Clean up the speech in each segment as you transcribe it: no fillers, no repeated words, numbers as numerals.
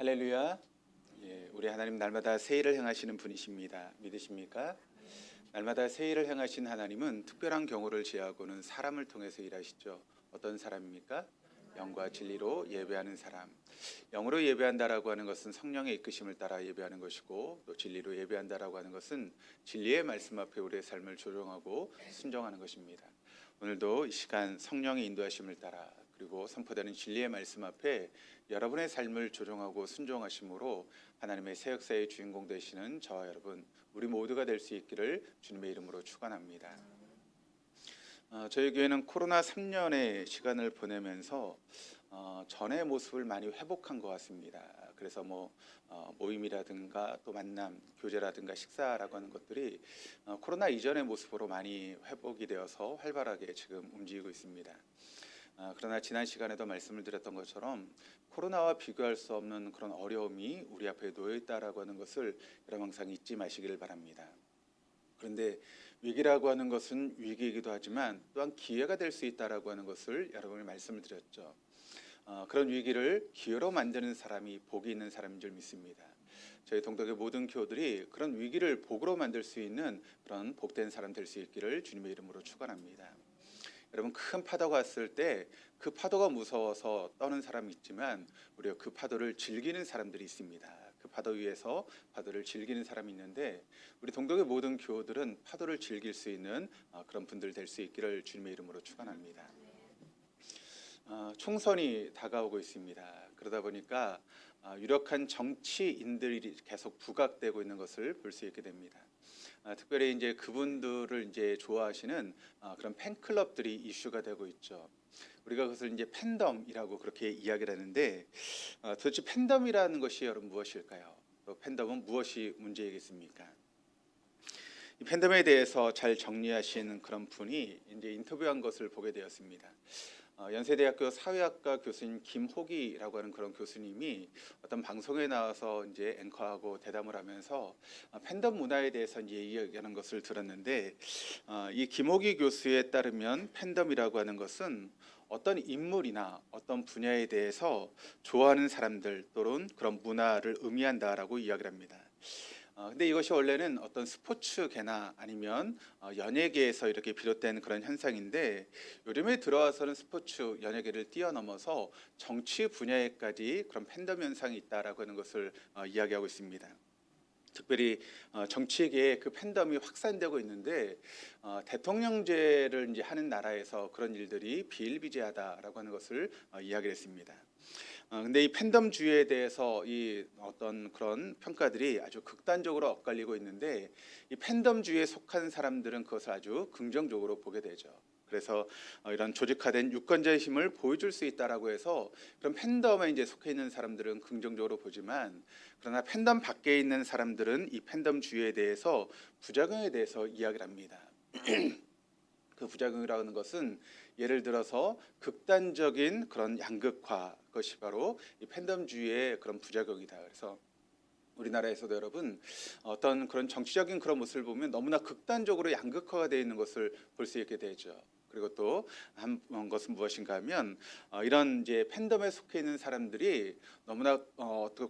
할렐루야. 예, 우리 하나님 날마다 새 일을 행하시는 분이십니다. 믿으십니까? 날마다 새 일을 행하신 하나님은 특별한 경우를 제하고는 사람을 통해서 일하시죠. 어떤 사람입니까? 영과 진리로 예배하는 사람. 영으로 예배한다라고 하는 것은 성령의 이끄심을 따라 예배하는 것이고, 또 진리로 예배한다라고 하는 것은 진리의 말씀 앞에 우리의 삶을 조정하고 순종하는 것입니다. 오늘도 이 시간 성령의 인도하심을 따라, 그리고 선포되는 진리의 말씀 앞에 여러분의 삶을 조정하고 순종하심으로 하나님의 새 역사의 주인공 되시는 저와 여러분, 우리 모두가 될 수 있기를 주님의 이름으로 축원합니다. 저희 교회는 코로나 3년의 시간을 보내면서 전의 모습을 많이 회복한 것 같습니다. 그래서 모임이라든가 또 만남, 교제라든가 식사라고 하는 것들이 코로나 이전의 모습으로 많이 회복이 되어서 활발하게 지금 움직이고 있습니다. 그러나 지난 시간에도 말씀을 드렸던 것처럼 코로나와 비교할 수 없는 그런 어려움이 우리 앞에 놓여 있다라고 하는 것을 여러분 항상 잊지 마시길 바랍니다. 그런데 위기라고 하는 것은 위기이기도 하지만 또한 기회가 될 수 있다라고 하는 것을 여러분이 말씀을 드렸죠. 그런 위기를 기회로 만드는 사람이 복이 있는 사람인 줄 믿습니다. 저희 동덕의 모든 교우들이 그런 위기를 복으로 만들 수 있는 그런 복된 사람 될 수 있기를 주님의 이름으로 축원합니다. 여러분, 큰 파도가 왔을 때 그 파도가 무서워서 떠는 사람이 있지만 우리가 그 파도를 즐기는 사람들이 있습니다. 그 파도 위에서 파도를 즐기는 사람이 있는데, 우리 동덕의 모든 교우들은 파도를 즐길 수 있는 그런 분들 될 수 있기를 주님의 이름으로 축원합니다. 총선이 다가오고 있습니다. 그러다 보니까 유력한 정치인들이 계속 부각되고 있는 것을 볼 수 있게 됩니다. 특별히 이제 그분들을 이제 좋아하시는 그런 팬클럽들이 이슈가 되고 있죠. 우리가 그것을 이제 팬덤이라고 그렇게 이야기를 하는데, 도대체 팬덤이라는 것이 여러분 무엇일까요? 또 팬덤은 무엇이 문제이겠습니까? 이 팬덤에 대해서 잘 정리하시는 그런 분이 이제 인터뷰한 것을 보게 되었습니다. 연세대학교 사회학과 교수님 김호기라고 하는 그런 교수님이 어떤 방송에 나와서 이제 앵커하고 대담을 하면서 팬덤 문화에 대해서 이제 이야기하는 것을 들었는데, 이 김호기 교수에 따르면 팬덤이라고 하는 것은 어떤 인물이나 어떤 분야에 대해서 좋아하는 사람들 또는 그런 문화를 의미한다라고 이야기를 합니다. 근데 이것이 원래는 어떤 스포츠계나 아니면 연예계에서 이렇게 비롯된 그런 현상인데, 요즘에 들어와서는 스포츠, 연예계를 뛰어넘어서 정치 분야에까지 그런 팬덤 현상이 있다라고 하는 것을 이야기하고 있습니다. 특별히 정치계에 그 팬덤이 확산되고 있는데, 대통령제를 이제 하는 나라에서 그런 일들이 비일비재하다라고 하는 것을 이야기를 했습니다. 근데 이 팬덤주의에 대해서 이 어떤 그런 평가들이 아주 극단적으로 엇갈리고 있는데, 이 팬덤주의에 속한 사람들은 그것을 아주 긍정적으로 보게 되죠. 그래서 이런 조직화된 유권자의 힘을 보여줄 수 있다라고 해서 그런 팬덤에 이제 속해 있는 사람들은 긍정적으로 보지만, 그러나 팬덤 밖에 있는 사람들은 이 팬덤주의에 대해서 부작용에 대해서 이야기를 합니다. 그 부작용이라고 하는 것은 예를 들어서 극단적인 그런 양극화, 그것이 바로 이 팬덤주의의 그런 부작용이다. 그래서 우리나라에서도 여러분 어떤 그런 정치적인 그런 모습을 보면 너무나 극단적으로 양극화가 되어 있는 것을 볼 수 있게 되죠. 그리고 또 한 것은 무엇인가 하면 이런 이제 팬덤에 속해 있는 사람들이 너무나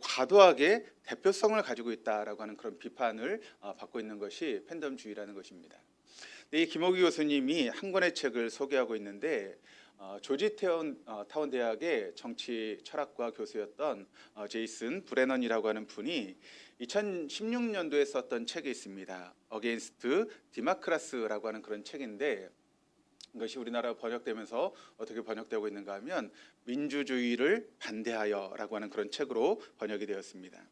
과도하게 대표성을 가지고 있다라고 하는 그런 비판을 받고 있는 것이 팬덤주의라는 것입니다. 이 김호기 교수님이 한 권의 책을 소개하고 있는데, 조지타운 대학의 정치 철학과 교수였던 제이슨 브레넌이라고 하는 분이 2016년도에 썼던 책이 있습니다. Against Democracy라고 하는 그런 책인데, 이것이 우리나라 번역되면서 어떻게 번역되고 있는가 하면 민주주의를 반대하여라고 하는 그런 책으로 번역이 되었습니다.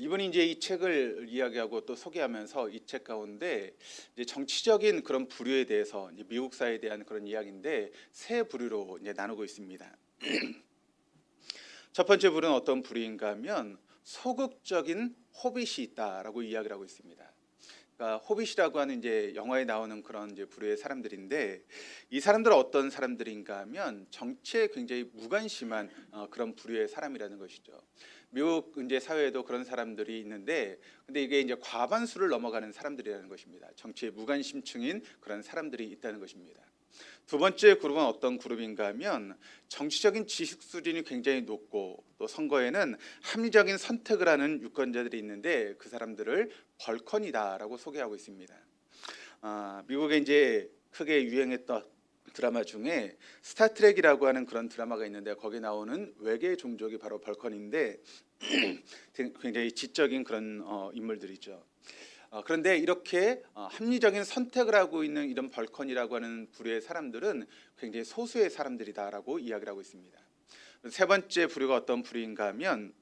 이분이 이제 이 책을 이야기하고 또 소개하면서 이 책 가운데 이제 정치적인 그런 부류에 대해서, 이제 미국 사회에 대한 그런 이야기인데 세 부류로 이제 나누고 있습니다. 첫 번째 부류는 어떤 부류인가 하면 소극적인 호빗이 있다라고 이야기를 하고 있습니다. 그러니까 호빗이라고 하는 이제 영화에 나오는 그런 이제 부류의 사람들인데, 이 사람들은 어떤 사람들인가 하면 정치에 굉장히 무관심한 그런 부류의 사람이라는 것이죠. 미국 이제 사회에도 그런 사람들이 있는데, 근데 이게 이제 과반수를 넘어가는 사람들이라는 것입니다. 정치에 무관심층인 그런 사람들이 있다는 것입니다. 두 번째 그룹은 어떤 그룹인가 하면 정치적인 지식 수준이 굉장히 높고 또 선거에는 합리적인 선택을 하는 유권자들이 있는데 그 사람들을 벌컨이다라고 소개하고 있습니다. 미국에 이제 크게 유행했던 드라마 중에 스타트rek이라고 하는 그런 드라마가 있는데 거기 나오는 외계 종족이 바로 벌컨인데 굉장히 지적인 그런 인물들이죠. 그런데 이렇게 합리적인 선택을 하고 있는 이런 벌컨이라고 하는 부류의 사람들은 굉장히 소수의 사람들이다라고 이야기를 하고 있습니다. 세 번째 부류가 어떤 부류인가 하면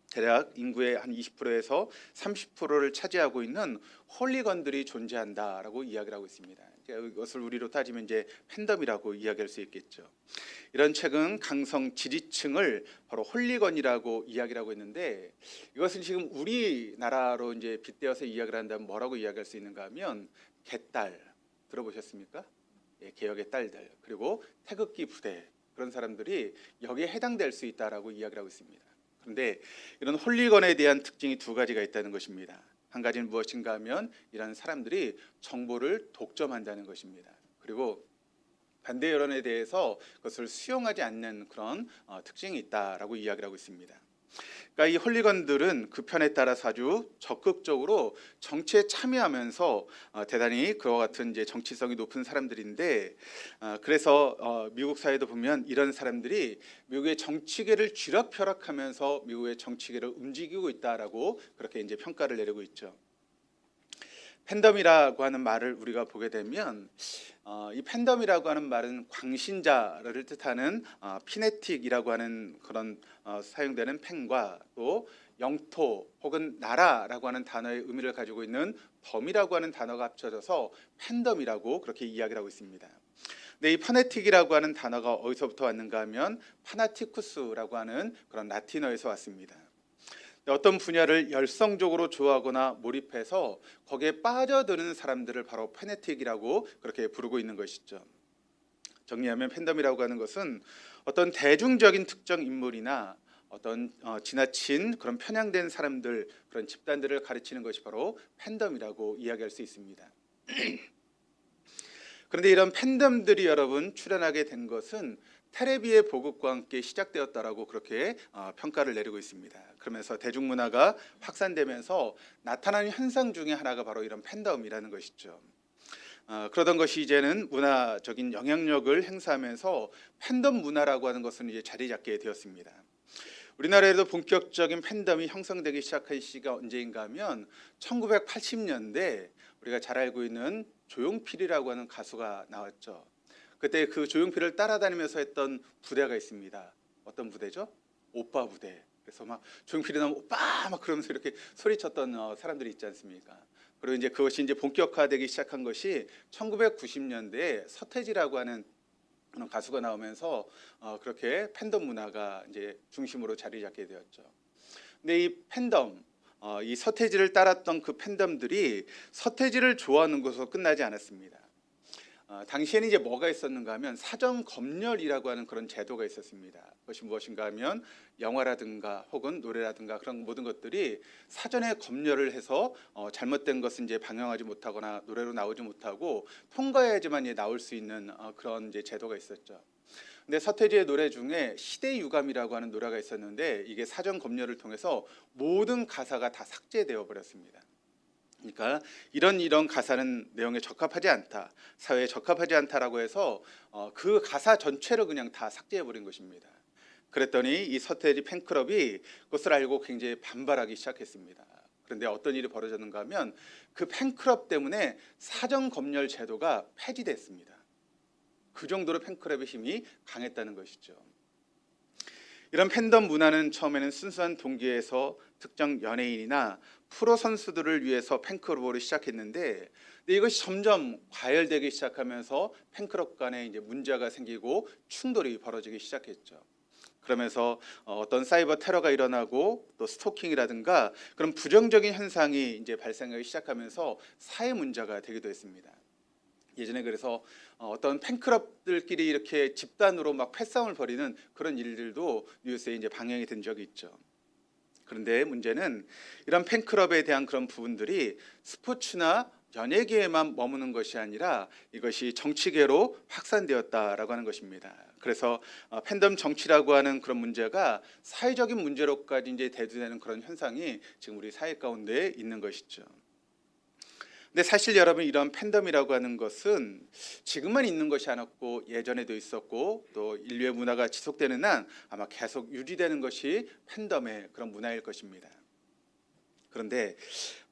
대략 인구의 한 20%에서 30%를 차지하고 있는 홀리건들이 존재한다라고 이야기를 하고 있습니다. 이것을 우리로 따지면 이제 팬덤이라고 이야기할 수 있겠죠. 이런 최근 강성 지지층을 바로 홀리건이라고 이야기를 하고 있는데 이것은 지금 우리나라로 이제 빗대어서 이야기를 한다면 뭐라고 이야기할 수 있는가 하면 개딸 들어보셨습니까? 예, 개혁의 딸들 그리고 태극기 부대 그런 사람들이 여기에 해당될 수 있다라고 이야기를 하고 있습니다. 그런데 이런 홀리건에 대한 특징이 두 가지가 있다는 것입니다. 한 가지는 무엇인가 하면 이런 사람들이 정보를 독점한다는 것입니다. 그리고 반대 여론에 대해서 그것을 수용하지 않는 그런 특징이 있다라고 이야기를 하고 있습니다. 그러니까 이 홀리건들은 그 편에 따라서 아주 적극적으로 정치에 참여하면서 대단히 그와 같은 이제 정치성이 높은 사람들인데 그래서 미국 사회도 보면 이런 사람들이 미국의 정치계를 쥐락펴락하면서 미국의 정치계를 움직이고 있다라고 그렇게 이제 평가를 내리고 있죠. 팬덤이라고 하는 말을 우리가 보게 되면 이 팬덤이라고 하는 말은 광신자를 뜻하는 피네틱이라고 하는 그런 사용되는 팬과 또 영토 혹은 나라라고 하는 단어의 의미를 가지고 있는 덤이라고 하는 단어가 합쳐져서 팬덤이라고 그렇게 이야기를 하고 있습니다. 근데 이 파네틱이라고 하는 단어가 어디서부터 왔는가 하면 파나티쿠스라고 하는 그런 라틴어에서 왔습니다. 어떤 분야를 열성적으로 좋아하거나 몰입해서 거기에 빠져드는 사람들을 바로 페네틱이라고 그렇게 부르고 있는 것이죠. 정리하면 팬덤이라고 하는 것은 어떤 대중적인 특정 인물이나 어떤 지나친 그런 편향된 사람들 그런 집단들을 가르치는 것이 바로 팬덤이라고 이야기할 수 있습니다. 그런데 이런 팬덤들이 여러분 출현하게 된 것은 테레비의 보급과 함께 시작되었다라고 그렇게 평가를 내리고 있습니다. 그러면서 대중문화가 확산되면서 나타나는 현상 중에 하나가 바로 이런 팬덤이라는 것이죠. 그러던 것이 이제는 문화적인 영향력을 행사하면서 팬덤 문화라고 하는 것은 이제 자리 잡게 되었습니다. 우리나라에도 본격적인 팬덤이 형성되기 시작한 시기가 언제인가 하면 1980년대 우리가 잘 알고 있는 조용필이라고 하는 가수가 나왔죠. 그때 그 조용필을 따라다니면서 했던 부대가 있습니다. 어떤 부대죠? 오빠 부대. 그래서 막 조용필이 나오면 오빠 막 그러면서 이렇게 소리쳤던 사람들이 있지 않습니까? 그리고 이제 그것이 이제 본격화되기 시작한 것이 1990년대에 서태지라고 하는 가수가 나오면서 그렇게 팬덤 문화가 이제 중심으로 자리 잡게 되었죠. 근데 이 팬덤, 이 서태지를 따랐던 그 팬덤들이 서태지를 좋아하는 것으로 끝나지 않았습니다. 당시에는 이제 뭐가 있었는가 하면 사전 검열이라고 하는 그런 제도가 있었습니다. 그것이 무엇인가 하면 영화라든가 혹은 노래라든가 그런 모든 것들이 사전에 검열을 해서 잘못된 것은 이제 방영하지 못하거나 노래로 나오지 못하고 통과해야지만 나올 수 있는 그런 이제 제도가 있었죠. 근데 서태지의 노래 중에 시대유감이라고 하는 노래가 있었는데 이게 사전 검열을 통해서 모든 가사가 다 삭제되어 버렸습니다. 그러니까 이런 가사는 내용에 적합하지 않다, 사회에 적합하지 않다라고 해서 그 가사 전체를 그냥 다 삭제해 버린 것입니다. 그랬더니 이 서태지 팬클럽이 그것을 알고 굉장히 반발하기 시작했습니다. 그런데 어떤 일이 벌어졌는가 하면 그 팬클럽 때문에 사전 검열 제도가 폐지됐습니다. 그 정도로 팬클럽의 힘이 강했다는 것이죠. 이런 팬덤 문화는 처음에는 순수한 동기에서 특정 연예인이나 프로 선수들을 위해서 팬클럽으로 시작했는데 이것이 점점 과열되기 시작하면서 팬클럽 간에 이제 문제가 생기고 충돌이 벌어지기 시작했죠. 그러면서 어떤 사이버 테러가 일어나고 또 스토킹이라든가 그런 부정적인 현상이 이제 발생하기 시작하면서 사회 문제가 되기도 했습니다. 예전에 그래서 어떤 팬클럽들끼리 이렇게 집단으로 막 패싸움을 벌이는 그런 일들도 뉴스에 이제 방영이 된 적이 있죠. 그런데 문제는 이런 팬클럽에 대한 그런 부분들이 스포츠나 연예계에만 머무는 것이 아니라 이것이 정치계로 확산되었다라고 하는 것입니다. 그래서 팬덤 정치라고 하는 그런 문제가 사회적인 문제로까지 이제 대두되는 그런 현상이 지금 우리 사회 가운데 있는 것이죠. 근데 사실 여러분, 이런 팬덤이라고 하는 것은 지금만 있는 것이 아니었고 예전에도 있었고 또 인류의 문화가 지속되는 한 아마 계속 유지되는 것이 팬덤의 그런 문화일 것입니다. 그런데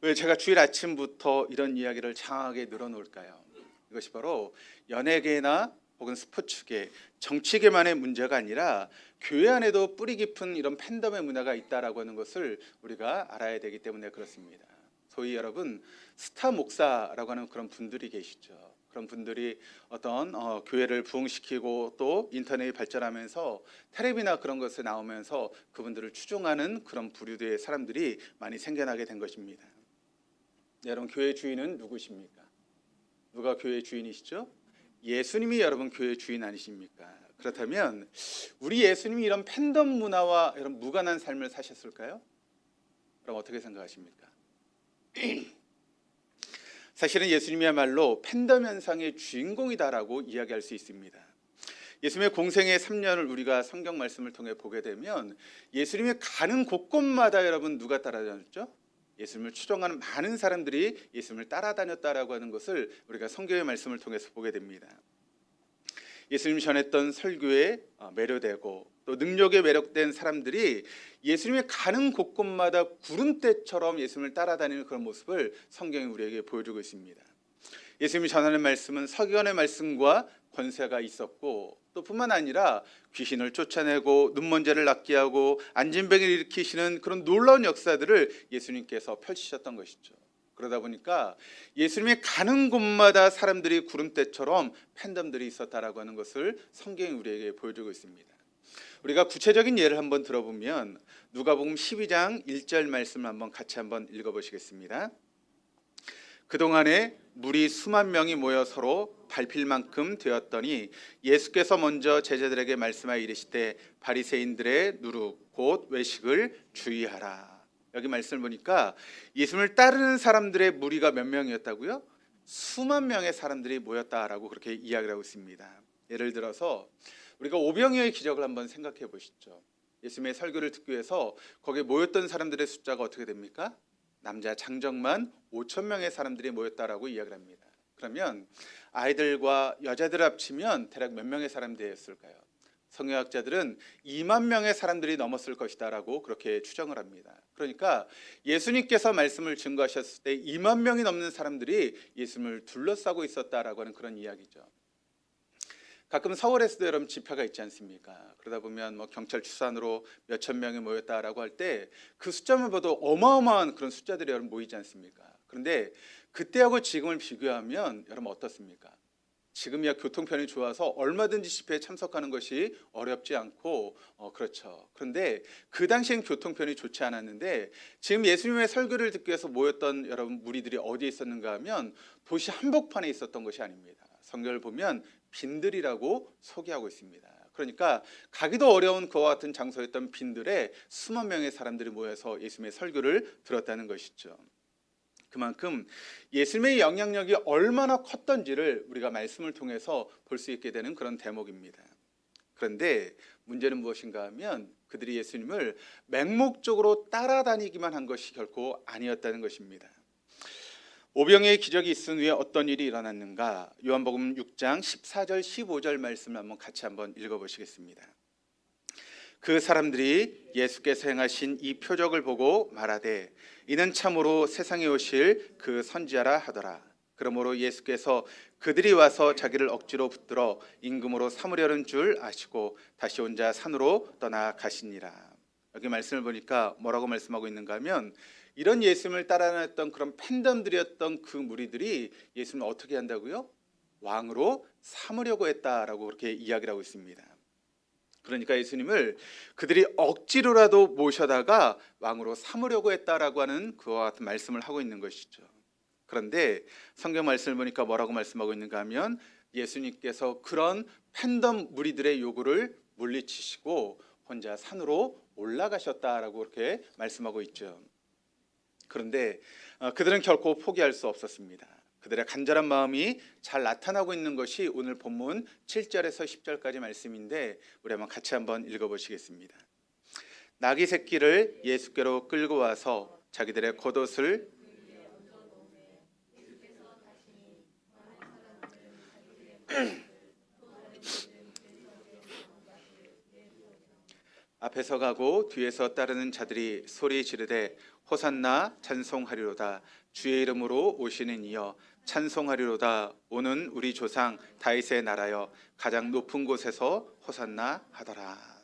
왜 제가 주일 아침부터 이런 이야기를 장하게 늘어놓을까요? 이것이 바로 연예계나 혹은 스포츠계, 정치계만의 문제가 아니라 교회 안에도 뿌리 깊은 이런 팬덤의 문화가 있다라고 하는 것을 우리가 알아야 되기 때문에 그렇습니다. 소위 여러분 스타 목사라고 하는 그런 분들이 계시죠. 그런 분들이 어떤 교회를 부흥시키고 또 인터넷이 발전하면서 텔레비나 그런 것에 나오면서 그분들을 추종하는 그런 부류의 사람들이 많이 생겨나게 된 것입니다. 여러분, 교회 주인은 누구십니까? 누가 교회 주인이시죠? 예수님이 여러분 교회 주인 아니십니까? 그렇다면 우리 예수님이 이런 팬덤 문화와 이런 무관한 삶을 사셨을까요? 그럼 어떻게 생각하십니까? 사실은 예수님이야말로 팬덤 현상의 주인공이다라고 이야기할 수 있습니다. 예수님의 공생의 3년을 우리가 성경 말씀을 통해 보게 되면 예수님이 가는 곳곳마다 여러분 누가 따라다녔죠? 예수님을 추종하는 많은 사람들이 예수님을 따라다녔다라고 하는 것을 우리가 성경의 말씀을 통해서 보게 됩니다. 예수님이 전했던 설교에 매료되고 또 능력에 매력된 사람들이 예수님이 가는 곳곳마다 구름대처럼 예수님을 따라다니는 그런 모습을 성경이 우리에게 보여주고 있습니다. 예수님이 전하는 말씀은 서기관의 말씀과 권세가 있었고 또 뿐만 아니라 귀신을 쫓아내고 눈먼지를 낫게 하고 안진병을 일으키시는 그런 놀라운 역사들을 예수님께서 펼치셨던 것이죠. 그러다 보니까 예수님이 가는 곳마다 사람들이 구름대처럼 팬덤들이 있었다라고 하는 것을 성경이 우리에게 보여주고 있습니다. 우리가 구체적인 예를 한번 들어보면 누가복음 12장 1절 말씀을 한번 같이 한번 읽어보시겠습니다. 그동안에 물이 수만 명이 모여 서로 밟힐 만큼 되었더니 예수께서 먼저 제자들에게 말씀하여 이르시되 바리새인들의 누룩 곧 외식을 주의하라. 여기 말씀을 보니까 예수님을 따르는 사람들의 무리가 몇 명이었다고요? 수만 명의 사람들이 모였다라고 그렇게 이야기를 하고 있습니다. 예를 들어서 우리가 오병이어의 기적을 한번 생각해 보시죠. 예수님의 설교를 듣기 위해서 거기에 모였던 사람들의 숫자가 어떻게 됩니까? 남자 장정만 5천 명의 사람들이 모였다라고 이야기를 합니다. 그러면 아이들과 여자들 합치면 대략 몇 명의 사람들이었을까요? 성경학자들은 2만 명의 사람들이 넘었을 것이다라고 그렇게 추정을 합니다. 그러니까 예수님께서 말씀을 증거하셨을 때 2만 명이 넘는 사람들이 예수님을 둘러싸고 있었다라고 하는 그런 이야기죠. 가끔 서울에서도 여러분 집회가 있지 않습니까? 그러다 보면 뭐 경찰 추산으로 몇천 명이 모였다라고 할 때 그 숫자만 봐도 어마어마한 그런 숫자들이 여러분 모이지 않습니까? 그런데 그때하고 지금을 비교하면 여러분 어떻습니까? 지금이야 교통편이 좋아서 얼마든지 집회에 참석하는 것이 어렵지 않고 그렇죠. 그런데 그 당시엔 교통편이 좋지 않았는데 지금 예수님의 설교를 듣기 위해서 모였던 여러분 무리들이 어디에 있었는가 하면 도시 한복판에 있었던 것이 아닙니다. 성경을 보면 빈들이라고 소개하고 있습니다. 그러니까 가기도 어려운 그와 같은 장소였던 빈들에 수만 명의 사람들이 모여서 예수님의 설교를 들었다는 것이죠. 그만큼 예수님의 영향력이 얼마나 컸던지를 우리가 말씀을 통해서 볼 수 있게 되는 그런 대목입니다. 그런데 문제는 무엇인가 하면 그들이 예수님을 맹목적으로 따라다니기만 한 것이 결코 아니었다는 것입니다. 오병이어의 기적이 있은 후에 어떤 일이 일어났는가? 요한복음 6장 14절 15절 말씀을 한번 같이 한번 읽어보시겠습니다. 그 사람들이 예수께서 행하신 이 표적을 보고 말하되 이는 참으로 세상에 오실 그 선지자라 하더라. 그러므로 예수께서 그들이 와서 자기를 억지로 붙들어 임금으로 삼으려는 줄 아시고 다시 혼자 산으로 떠나가시니라. 여기 말씀을 보니까 뭐라고 말씀하고 있는가 하면 이런 예수님을 따라다녔던 그런 팬덤들이었던 그 무리들이 예수님을 어떻게 한다고요? 왕으로 삼으려고 했다라고 그렇게 이야기를 하고 있습니다. 그러니까 예수님을 그들이 억지로라도 모셔다가 왕으로 삼으려고 했다라고 하는 그와 같은 말씀을 하고 있는 것이죠. 그런데 성경 말씀을 보니까 뭐라고 말씀하고 있는가 하면 예수님께서 그런 팬덤 무리들의 요구를 물리치시고 혼자 산으로 올라가셨다라고 그렇게 말씀하고 있죠. 그런데 그들은 결코 포기할 수 없었습니다. 그들의 간절한 마음이 잘 나타나고 있는 것이 오늘 본문 7절에서 10절까지 말씀인데 우리 같이 한번 읽어보시겠습니다. 나귀 새끼를 예수께로 끌고 와서 자기들의 겉옷을 앞에서 가고 뒤에서 따르는 자들이 소리 지르되 호산나 찬송하리로다. 주의 이름으로 오시는 이여 찬송하리로다. 오는 우리 조상 다윗의 나라여 가장 높은 곳에서 호산나 하더라.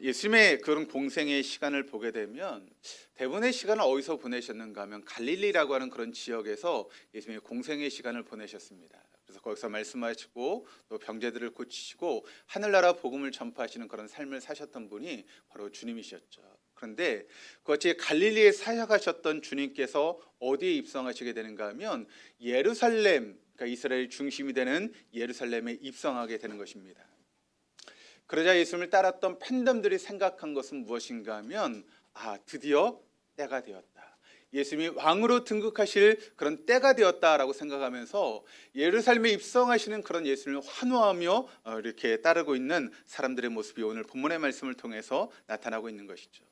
예수님의 그런 공생의 시간을 보게 되면 대부분의 시간을 어디서 보내셨는가 하면 갈릴리라고 하는 그런 지역에서 예수님의 공생의 시간을 보내셨습니다. 그래서 거기서 말씀하시고 또 병자들을 고치시고 하늘나라 복음을 전파하시는 그런 삶을 사셨던 분이 바로 주님이셨죠. 그런데 그같이 갈릴리에 사역하셨던 주님께서 어디에 입성하시게 되는가 하면 예루살렘, 그러니까 이스라엘 중심이 되는 예루살렘에 입성하게 되는 것입니다. 그러자 예수님을 따랐던 팬덤들이 생각한 것은 무엇인가 하면 드디어 때가 되었다. 예수님이 왕으로 등극하실 그런 때가 되었다라고 생각하면서 예루살렘에 입성하시는 그런 예수님을 환호하며 이렇게 따르고 있는 사람들의 모습이 오늘 본문의 말씀을 통해서 나타나고 있는 것이죠.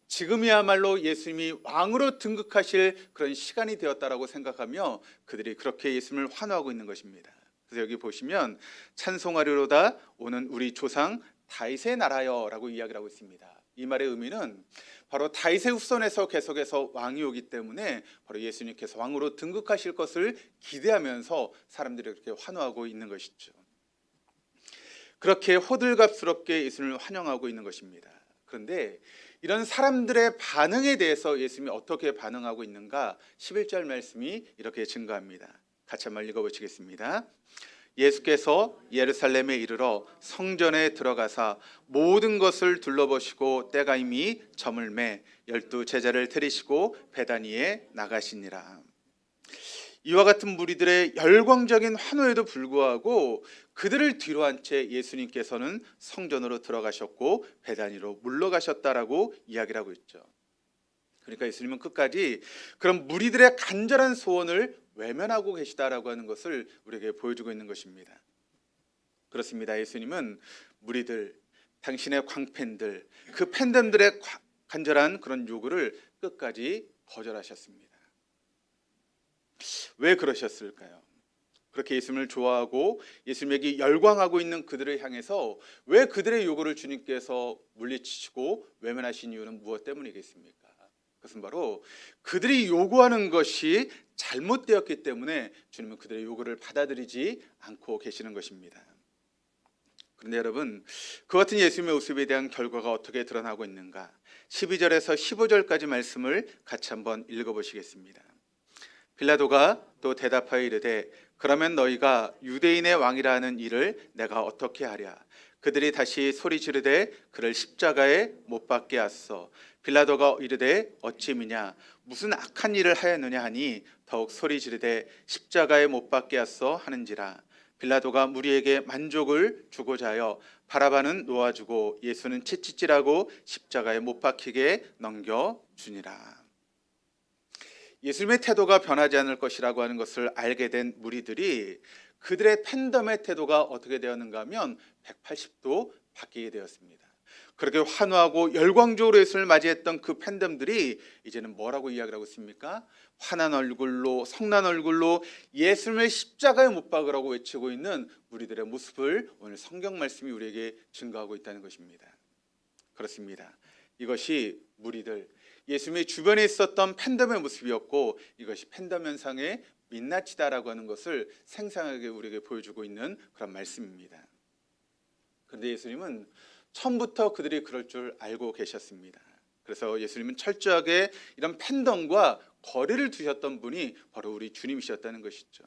지금이야말로 예수님이 왕으로 등극하실 그런 시간이 되었다라고 생각하며 그들이 그렇게 예수님을 환호하고 있는 것입니다. 그래서 여기 보시면 찬송하리로다 오는 우리 조상 다윗의 나라여 라고 이야기를 하고 있습니다. 이 말의 의미는 바로 다윗의 후손에서 계속해서 왕이 오기 때문에 바로 예수님께서 왕으로 등극하실 것을 기대하면서 사람들이 그렇게 환호하고 있는 것이죠. 그렇게 호들갑스럽게 예수님을 환영하고 있는 것입니다. 그런데 이런 사람들의 반응에 대해서 예수님이 어떻게 반응하고 있는가 11절 말씀이 이렇게 증가합니다. 같이 한번 읽어보시겠습니다. 예수께서 예루살렘에 이르러 성전에 들어가사 모든 것을 둘러보시고 때가 이미 저물매 12 제자를 데리시고 베다니에 나가시니라. 이와 같은 무리들의 열광적인 환호에도 불구하고 그들을 뒤로 한 채 예수님께서는 성전으로 들어가셨고 베다니로 물러가셨다라고 이야기를 하고 있죠. 그러니까 예수님은 끝까지 그런 무리들의 간절한 소원을 외면하고 계시다라고 하는 것을 우리에게 보여주고 있는 것입니다. 그렇습니다. 예수님은 무리들, 당신의 광팬들, 그 팬덤들의 간절한 그런 요구를 끝까지 거절하셨습니다. 왜 그러셨을까요? 그렇게 예수님을 좋아하고 예수님에게 열광하고 있는 그들을 향해서 왜 그들의 요구를 주님께서 물리치시고 외면하신 이유는 무엇 때문이겠습니까? 그것은 바로 그들이 요구하는 것이 잘못되었기 때문에 주님은 그들의 요구를 받아들이지 않고 계시는 것입니다. 그런데 여러분, 그 같은 예수님의 모습에 대한 결과가 어떻게 드러나고 있는가? 12절에서 15절까지 말씀을 같이 한번 읽어보시겠습니다. 빌라도가 또 대답하여 이르되 그러면 너희가 유대인의 왕이라 하는 이를 내가 어떻게 하랴? 그들이 다시 소리 지르되 그를 십자가에 못 박게 하소서. 빌라도가 이르되 어찌 미냐 무슨 악한 일을 하였느냐 하니 더욱 소리 지르되 십자가에 못 박게 하소서 하는지라. 빌라도가 무리에게 만족을 주고자 하여 바라바는 놓아주고 예수는 채찍질하고 십자가에 못 박히게 넘겨주니라. 예수님의 태도가 변하지 않을 것이라고 하는 것을 알게 된 무리들이 그들의 팬덤의 태도가 어떻게 되었는가 하면 180도 바뀌게 되었습니다. 그렇게 환호하고 열광적으로 예수님을 맞이했던 그 팬덤들이 이제는 뭐라고 이야기를 하고 있습니까? 환한 얼굴로 성난 얼굴로 예수님을 십자가에 못 박으라고 외치고 있는 무리들의 모습을 오늘 성경 말씀이 우리에게 증거하고 있다는 것입니다. 그렇습니다. 이것이 무리들 예수님의 주변에 있었던 팬덤의 모습이었고 이것이 팬덤 현상의 민낯이다라고 하는 것을 생생하게 우리에게 보여주고 있는 그런 말씀입니다. 그런데 예수님은 처음부터 그들이 그럴 줄 알고 계셨습니다. 그래서 예수님은 철저하게 이런 팬덤과 거리를 두셨던 분이 바로 우리 주님이셨다는 것이죠.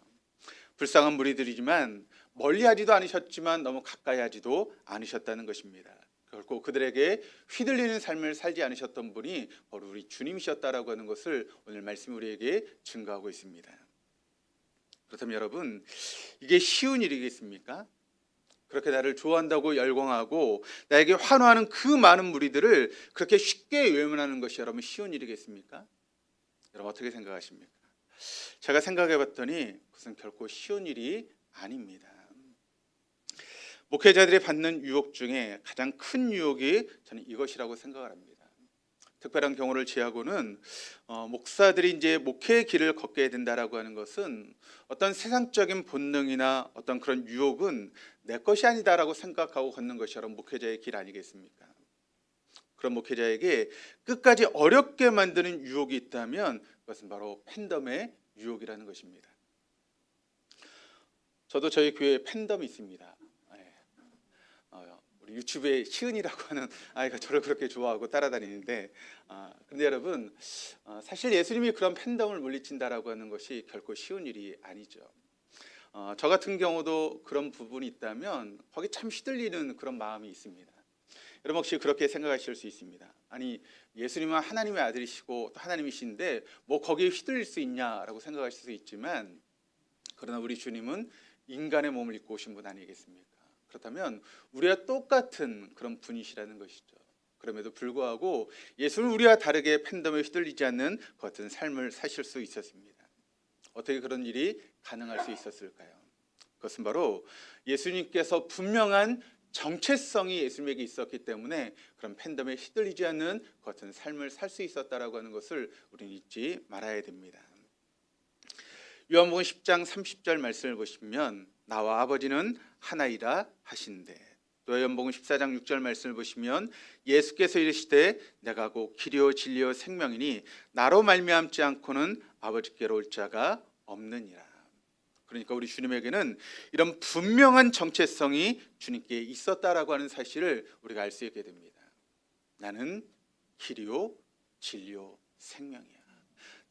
불쌍한 무리들이지만 멀리하지도 않으셨지만 너무 가까이 하지도 않으셨다는 것입니다. 결코 그들에게 휘둘리는 삶을 살지 않으셨던 분이 바로 우리 주님이셨다라고 하는 것을 오늘 말씀이 우리에게 증거하고 있습니다. 그렇다면 여러분, 이게 쉬운 일이겠습니까? 그렇게 나를 좋아한다고 열광하고 나에게 환호하는 그 많은 무리들을 그렇게 쉽게 외면하는 것이 여러분 쉬운 일이겠습니까? 여러분 어떻게 생각하십니까? 제가 생각해 봤더니 그것은 결코 쉬운 일이 아닙니다. 목회자들이 받는 유혹 중에 가장 큰 유혹이 저는 이것이라고 생각을 합니다. 특별한 경우를 제하고는 목사들이 이제 목회의 길을 걷게 된다라고 하는 것은 어떤 세상적인 본능이나 어떤 그런 유혹은 내 것이 아니다라고 생각하고 걷는 것이 여러분 목회자의 길 아니겠습니까? 그런 목회자에게 끝까지 어렵게 만드는 유혹이 있다면 그것은 바로 팬덤의 유혹이라는 것입니다. 저도 저희 교회에 팬덤이 있습니다. 우리 유튜브에 시은이라고 하는 아이가 저를 그렇게 좋아하고 따라다니는데 근데 여러분 사실 예수님이 그런 팬덤을 물리친다라고 하는 것이 결코 쉬운 일이 아니죠. 저 같은 경우도 그런 부분이 있다면 거기 참 휘둘리는 그런 마음이 있습니다. 여러분 혹시 그렇게 생각하실 수 있습니다. 아니 예수님은 하나님의 아들이시고 또 하나님이신데 뭐 거기에 휘둘릴 수 있냐라고 생각하실 수 있지만 그러나 우리 주님은 인간의 몸을 입고 오신 분 아니겠습니까? 그렇다면 우리와 똑같은 그런 분이시라는 것이죠. 그럼에도 불구하고 예수는 우리와 다르게 팬덤에 휘둘리지 않는 그 같은 삶을 사실 수 있었습니다. 어떻게 그런 일이 가능할 수 있었을까요? 그것은 바로 예수님께서 분명한 정체성이 예수님에게 있었기 때문에 그런 팬덤에 휘둘리지 않는 그 같은 삶을 살 수 있었다라고 하는 것을 우리는 잊지 말아야 됩니다. 요한복음 10장 30절 말씀을 보시면 나와 아버지는 하나이라 하신대. 또 요한복음 14장 6절 말씀을 보시면 예수께서 이르시되 내가 곧 길이요 진리요 생명이니 나로 말미암지 않고는 아버지께로 올 자가 없느니라. 그러니까 우리 주님에게는 이런 분명한 정체성이 주님께 있었다라고 하는 사실을 우리가 알 수 있게 됩니다. 나는 길이요 진리요 생명이야.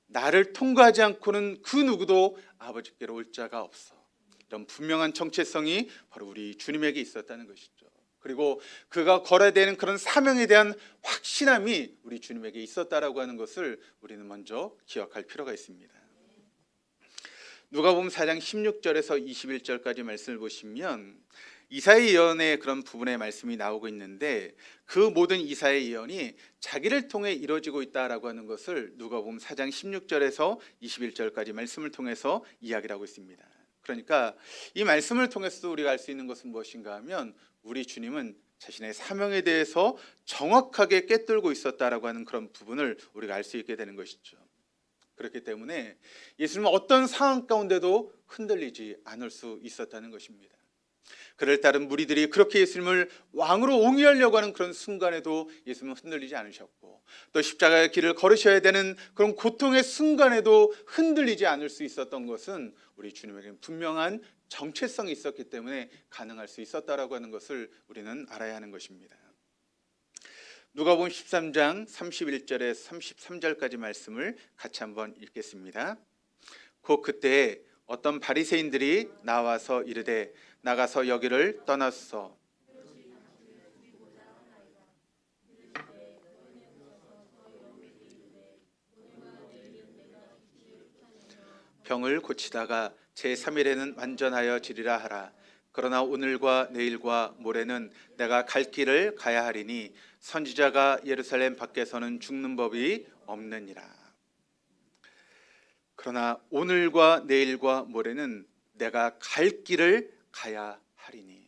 나를 통과하지 않고는 그 누구도 아버지께로 올 자가 없어. 이런 분명한 정체성이 바로 우리 주님에게 있었다는 것이죠. 그리고 그가 걸어야 되는 그런 사명에 대한 확신함이 우리 주님에게 있었다라고 하는 것을 우리는 먼저 기억할 필요가 있습니다. 누가복음 4장 16절에서 21절까지 말씀을 보시면 이사야 예언의 그런 부분의 말씀이 나오고 있는데 그 모든 이사야 예언이 자기를 통해 이루어지고 있다라고 하는 것을 누가복음 4장 16절에서 21절까지 말씀을 통해서 이야기를 하고 있습니다. 그러니까 이 말씀을 통해서 우리가 알 수 있는 것은 무엇인가 하면 우리 주님은 자신의 사명에 대해서 정확하게 꿰뚫고 있었다라고 하는 그런 부분을 우리가 알 수 있게 되는 것이죠. 그렇기 때문에 예수님은 어떤 상황 가운데도 흔들리지 않을 수 있었다는 것입니다. 그를 따른 무리들이 그렇게 예수님을 왕으로 옹이하려고 하는 그런 순간에도 예수님은 흔들리지 않으셨고 또 십자가의 길을 걸으셔야 되는 그런 고통의 순간에도 흔들리지 않을 수 있었던 것은 우리 주님에게는 분명한 정체성이 있었기 때문에 가능할 수 있었다라고 하는 것을 우리는 알아야 하는 것입니다. 누가복음 13장 31절에서 33절까지 말씀을 같이 한번 읽겠습니다. 곧 그때에 어떤 바리새인들이 나와서 이르되 나가서 여기를 떠났소. 병을 고치다가 제3일에는 완전하여 지리라 하라. 그러나 오늘과 내일과 모레는 내가 갈 길을 가야 하리니 선지자가 예루살렘 밖에서는 죽는 법이 없느니라. 그러나 오늘과 내일과 모레는 내가 갈 길을 가야 하리니.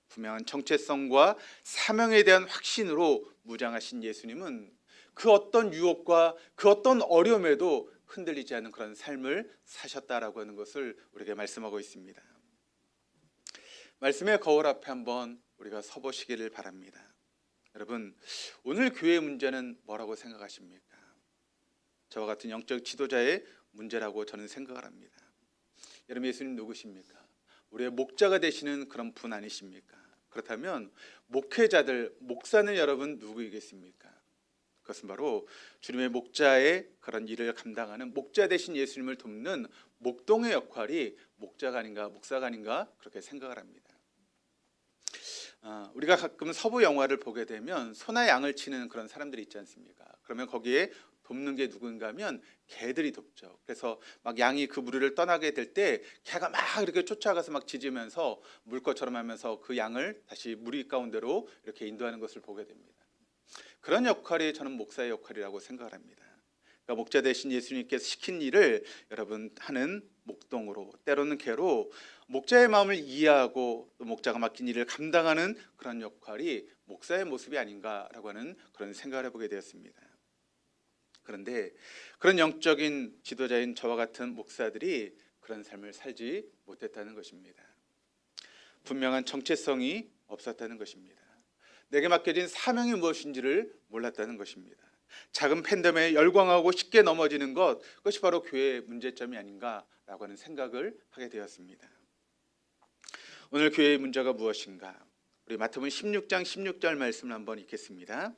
분명한 정체성과 사명에 대한 확신으로 무장하신 예수님은 그 어떤 유혹과 그 어떤 어려움에도 흔들리지 않는 그런 삶을 사셨다라고 하는 것을 우리에게 말씀하고 있습니다. 말씀의 거울 앞에 한번 우리가 서보시기를 바랍니다. 여러분, 오늘 교회의 문제는 뭐라고 생각하십니까? 저와 같은 영적 지도자의 문제라고 저는 생각을 합니다. 여러분, 예수님 누구십니까? 우리의 목자가 되시는 그런 분 아니십니까? 그렇다면 목회자들, 목사는 여러분 누구이겠습니까? 그것은 바로 주님의 목자의 그런 일을 감당하는 목자 되신 예수님을 돕는 목동의 역할이 목자가 아닌가, 목사가 아닌가 그렇게 생각을 합니다. 우리가 가끔 서부 영화를 보게 되면 소나 양을 치는 그런 사람들이 있지 않습니까? 그러면 거기에 돕는 게 누군가 하면 개들이 돕죠. 그래서 막 양이 그 무리를 떠나게 될 때 개가 막 이렇게 쫓아가서 막 짖으면서 물 것처럼 하면서 그 양을 다시 무리 가운데로 이렇게 인도하는 것을 보게 됩니다. 그런 역할이 저는 목사의 역할이라고 생각을 합니다. 그러니까 목자 되신 예수님께서 시킨 일을 여러분 하는 목동으로, 때로는 개로 목자의 마음을 이해하고 또 목자가 맡긴 일을 감당하는 그런 역할이 목사의 모습이 아닌가라고 하는 그런 생각을 해보게 되었습니다. 그런데 그런 영적인 지도자인 저와 같은 목사들이 그런 삶을 살지 못했다는 것입니다. 분명한 정체성이 없었다는 것입니다. 내게 맡겨진 사명이 무엇인지를 몰랐다는 것입니다. 작은 팬덤에 열광하고 쉽게 넘어지는 것, 그것이 바로 교회의 문제점이 아닌가라고 하는 생각을 하게 되었습니다. 오늘 교회의 문제가 무엇인가? 우리 마태복음 16장 16절 말씀을 한번 읽겠습니다.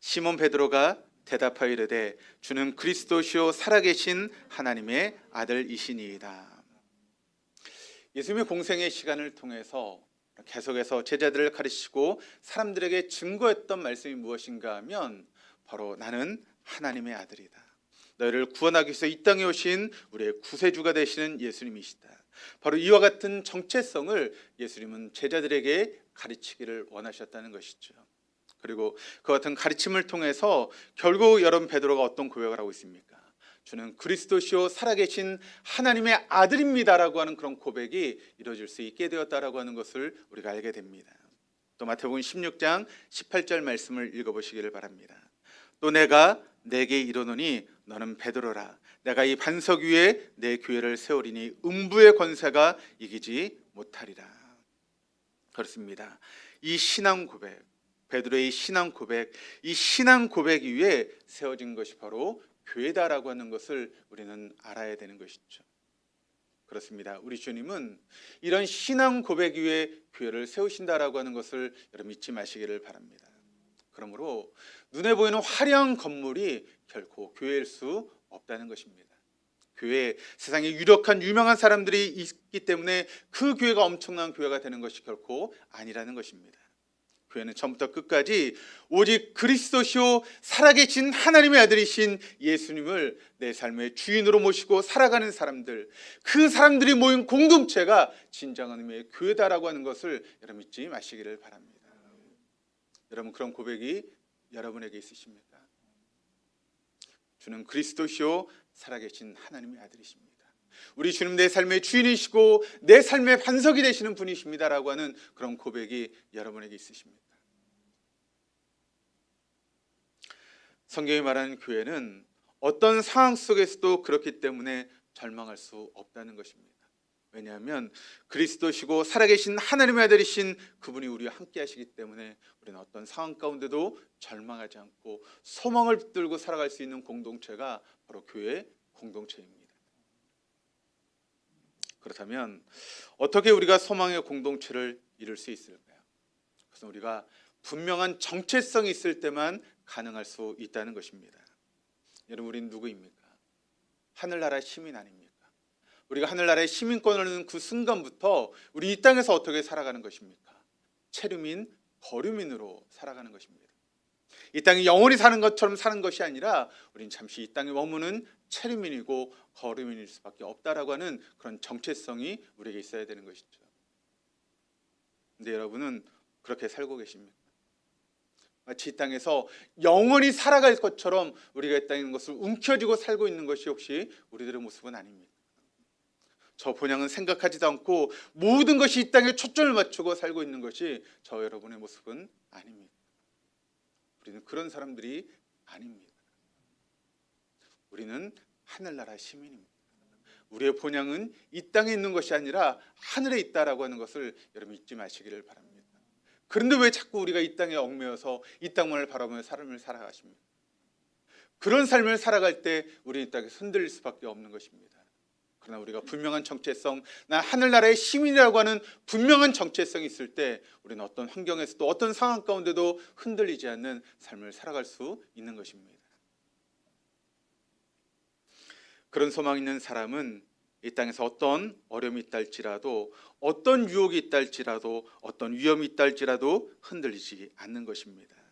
시몬 베드로가 대답하여 이르되 주는 그리스도시요 살아계신 하나님의 아들이시니이다. 예수님의 공생의 시간을 통해서 계속해서 제자들을 가르치고 사람들에게 증거했던 말씀이 무엇인가 하면 바로 나는 하나님의 아들이다. 너희를 구원하기 위해서 이 땅에 오신 우리의 구세주가 되시는 예수님이시다. 바로 이와 같은 정체성을 예수님은 제자들에게 가르치기를 원하셨다는 것이죠. 그리고 그 같은 가르침을 통해서 결국 여러분 베드로가 어떤 고백을 하고 있습니까? 주는 그리스도시요 살아계신 하나님의 아들입니다라고 하는 그런 고백이 이루어질 수 있게 되었다라고 하는 것을 우리가 알게 됩니다. 또 마태복음 16장 18절 말씀을 읽어보시기를 바랍니다. 또 내가 내게 이르노니 너는 베드로라. 내가 이 반석 위에 내 교회를 세우리니 음부의 권세가 이기지 못하리라. 그렇습니다. 이 신앙 고백, 베드로의 신앙 고백, 이 신앙 고백 위에 세워진 것이 바로 교회다라고 하는 것을 우리는 알아야 되는 것이죠. 그렇습니다. 우리 주님은 이런 신앙 고백 위에 교회를 세우신다라고 하는 것을 여러분 잊지 마시기를 바랍니다. 그러므로 눈에 보이는 화려한 건물이 결코 교회일 수 없다는 것입니다. 교회에 세상에 유명한 사람들이 있기 때문에 그 교회가 엄청난 교회가 되는 것이 결코 아니라는 것입니다. 교회는 처음부터 끝까지 오직 그리스도시요 살아계신 하나님의 아들이신 예수님을 내 삶의 주인으로 모시고 살아가는 사람들, 그 사람들이 모인 공동체가 진정한 의미의 교회다라고 하는 것을 여러분 잊지 마시기를 바랍니다. 여러분 그런 고백이 여러분에게 있으십니까? 주는 그리스도시요 살아계신 하나님의 아들이십니다. 우리 주님 내 삶의 주인이시고 내 삶의 반석이 되시는 분이십니다라고 하는 그런 고백이 여러분에게 있으십니까? 성경이 말하는 교회는 어떤 상황 속에서도 그렇기 때문에 절망할 수 없다는 것입니다. 왜냐하면 그리스도시고 살아계신 하나님의 아들이신 그분이 우리와 함께 하시기 때문에 우리는 어떤 상황 가운데도 절망하지 않고 소망을 붙들고 살아갈 수 있는 공동체가 바로 교회 공동체입니다. 그렇다면 어떻게 우리가 소망의 공동체를 이룰 수 있을까요? 그것은 우리가 분명한 정체성이 있을 때만 가능할 수 있다는 것입니다. 여러분 우리는 누구입니까? 하늘나라 시민 아닙니까? 우리가 하늘나라의 시민권을 얻는 그 순간부터 우리 이 땅에서 어떻게 살아가는 것입니까? 체류민, 거류민으로 살아가는 것입니다. 이 땅에 영원히 사는 것처럼 사는 것이 아니라 우리는 잠시 이 땅에 머무는 체류민이고 거류민일 수밖에 없다라고 하는 그런 정체성이 우리에게 있어야 되는 것이죠. 근데 여러분은 그렇게 살고 계십니까? 마치 이 땅에서 영원히 살아갈 것처럼 우리가 이 땅에 있는 것을 움켜쥐고 살고 있는 것이 혹시 우리들의 모습은 아닙니까? 저 본향은 생각하지도 않고 모든 것이 이 땅에 초점을 맞추고 살고 있는 것이 저 여러분의 모습은 아닙니다. 우리는 그런 사람들이 아닙니다. 우리는 하늘나라 시민입니다. 우리의 본향은 이 땅에 있는 것이 아니라 하늘에 있다라고 하는 것을 여러분 잊지 마시기를 바랍니다. 그런데 왜 자꾸 우리가 이 땅에 얽매여서 이 땅만을 바라보며 삶을 살아가십니까? 그런 삶을 살아갈 때 우리 이 땅에 흔들릴 수밖에 없는 것입니다. 그러나 우리가 분명한 정체성, 나 하늘나라의 시민이라고 하는 분명한 정체성이 있을 때 우리는 어떤 환경에서도 어떤 상황 가운데도 흔들리지 않는 삶을 살아갈 수 있는 것입니다. 그런 소망 있는 사람은 이 땅에서 어떤 어려움이 있다 할지라도 어떤 유혹이 있다 할지라도 어떤 위험이 있다 할지라도 흔들리지 않는 것입니다.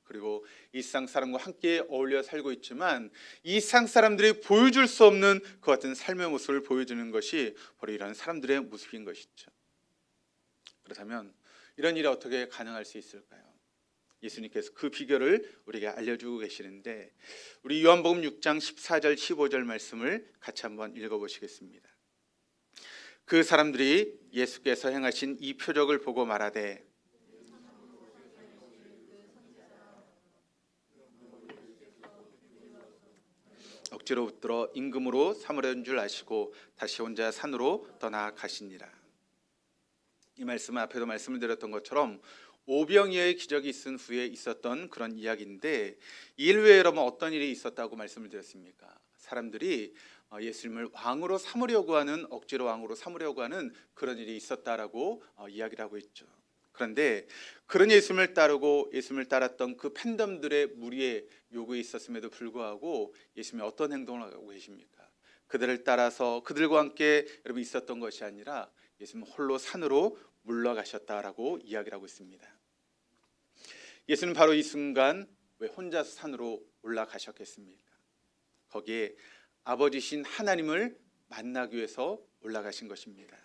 그리고 이 세상 사람과 함께 어울려 살고 있지만 이 세상 사람들이 보여줄 수 없는 그 같은 삶의 모습을 보여주는 것이 바로 이런 사람들의 모습인 것이죠. 그렇다면 이런 일이 어떻게 가능할 수 있을까요? 예수님께서 그 비결을 우리에게 알려주고 계시는데, 우리 요한복음 6장 14절 15절 말씀을 같이 한번 읽어보시겠습니다. 그 사람들이 예수께서 행하신 이 표적을 보고 말하되 억지로 붙들어 임금으로 삼으려는 줄 아시고 다시 혼자 산으로 떠나가시니라. 이 말씀은 앞에도 말씀을 드렸던 것처럼 오병이어의 기적이 있은 후에 있었던 그런 이야기인데, 이 일 외에 여러분 어떤 일이 있었다고 말씀을 드렸습니까? 사람들이 예수님을 왕으로 삼으려고 하는, 억지로 왕으로 삼으려고 하는 그런 일이 있었다라고 이야기를 하고 있죠. 그런데 그런 예수님을 따르고 예수님을 따랐던 그 팬덤들의 무리의 요구에 있었음에도 불구하고 예수님이 어떤 행동을 하고 계십니까? 그들을 따라서 그들과 함께 여러분 있었던 것이 아니라 예수님은 홀로 산으로 물러가셨다라고 이야기를 하고 있습니다. 예수는 바로 이 순간 왜 혼자서 산으로 올라가셨겠습니까? 거기에 아버지신 하나님을 만나기 위해서 올라가신 것입니다.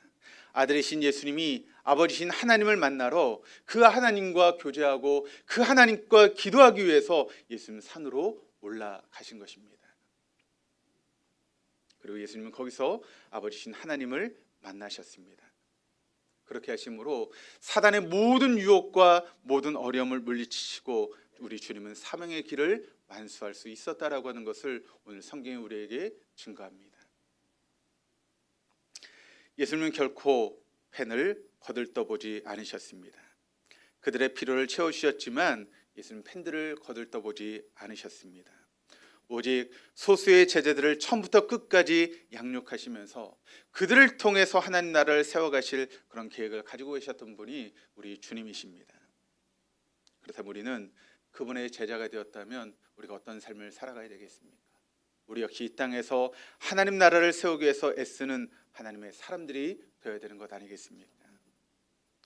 아들이신 예수님이 아버지신 하나님을 만나러 그 하나님과 교제하고 그 하나님과 기도하기 위해서 예수님은 산으로 올라가신 것입니다. 그리고 예수님은 거기서 아버지신 하나님을 만나셨습니다. 그렇게 하심으로 사단의 모든 유혹과 모든 어려움을 물리치시고 우리 주님은 사명의 길을 완수할 수 있었다라고 하는 것을 오늘 성경이 우리에게 증거합니다. 예수님은 결코 팬을 거들떠보지 않으셨습니다. 그들의 필요를 채워주셨지만 예수님은 팬들을 거들떠보지 않으셨습니다. 오직 소수의 제자들을 처음부터 끝까지 양육하시면서 그들을 통해서 하나님 나라를 세워가실 그런 계획을 가지고 계셨던 분이 우리 주님이십니다. 그렇다면 우리는 그분의 제자가 되었다면 우리가 어떤 삶을 살아가야 되겠습니까? 우리 역시 이 땅에서 하나님 나라를 세우기 위해서 애쓰는 하나님의 사람들이 되어야 되는 것 아니겠습니까?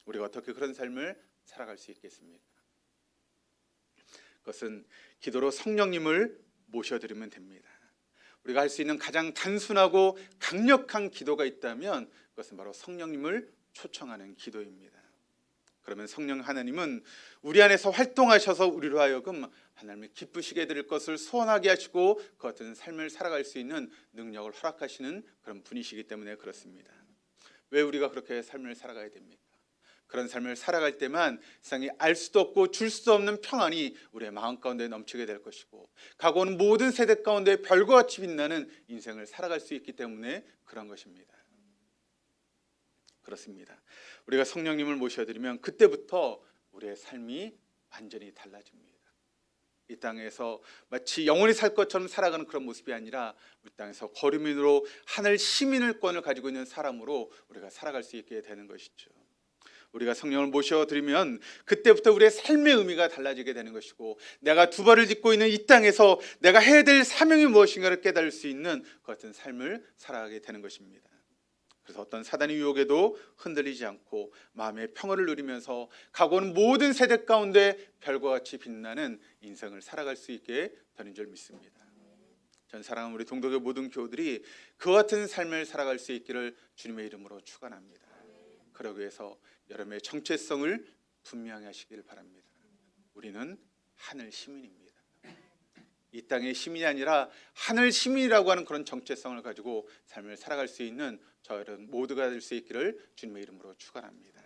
우리가 어떻게 그런 삶을 살아갈 수 있겠습니까? 그것은 기도로 성령님을 모셔드리면 됩니다. 우리가 할 수 있는 가장 단순하고 강력한 기도가 있다면 그것은 바로 성령님을 초청하는 기도입니다. 그러면 성령 하나님은 우리 안에서 활동하셔서 우리로 하여금 하나님을 기쁘시게 드릴 것을 소원하게 하시고 그 같은 삶을 살아갈 수 있는 능력을 허락하시는 그런 분이시기 때문에 그렇습니다. 왜 우리가 그렇게 삶을 살아가야 됩니까? 그런 삶을 살아갈 때만 세상이 알 수도 없고 줄 수도 없는 평안이 우리의 마음 가운데 넘치게 될 것이고, 가고 오는 모든 세대 가운데 별과 같이 빛나는 인생을 살아갈 수 있기 때문에 그런 것입니다. 그렇습니다. 우리가 성령님을 모셔드리면 그때부터 우리의 삶이 완전히 달라집니다. 이 땅에서 마치 영원히 살 것처럼 살아가는 그런 모습이 아니라 이 땅에서 거류민으로 하늘 시민권을 가지고 있는 사람으로 우리가 살아갈 수 있게 되는 것이죠. 우리가 성령을 모셔드리면 그때부터 우리의 삶의 의미가 달라지게 되는 것이고, 내가 두 발을 딛고 있는 이 땅에서 내가 해야 될 사명이 무엇인가를 깨달을 수 있는 그 같은 삶을 살아가게 되는 것입니다. 그래서 어떤 사단의 유혹에도 흔들리지 않고 마음의 평화를 누리면서 가고 오는 모든 세대 가운데 별과 같이 빛나는 인생을 살아갈 수 있게 되는 줄 믿습니다. 전 사랑하는 우리 동덕의 모든 교우들이 그 같은 삶을 살아갈 수 있기를 주님의 이름으로 축원합니다. 그러기 위해서 여러분의 정체성을 분명히 하시길 바랍니다. 우리는 하늘 시민입니다. 이 땅의 시민이 아니라 하늘 시민이라고 하는 그런 정체성을 가지고 삶을 살아갈 수 있는 저 여러분 모두가 될 수 있기를 주님의 이름으로 축원합니다.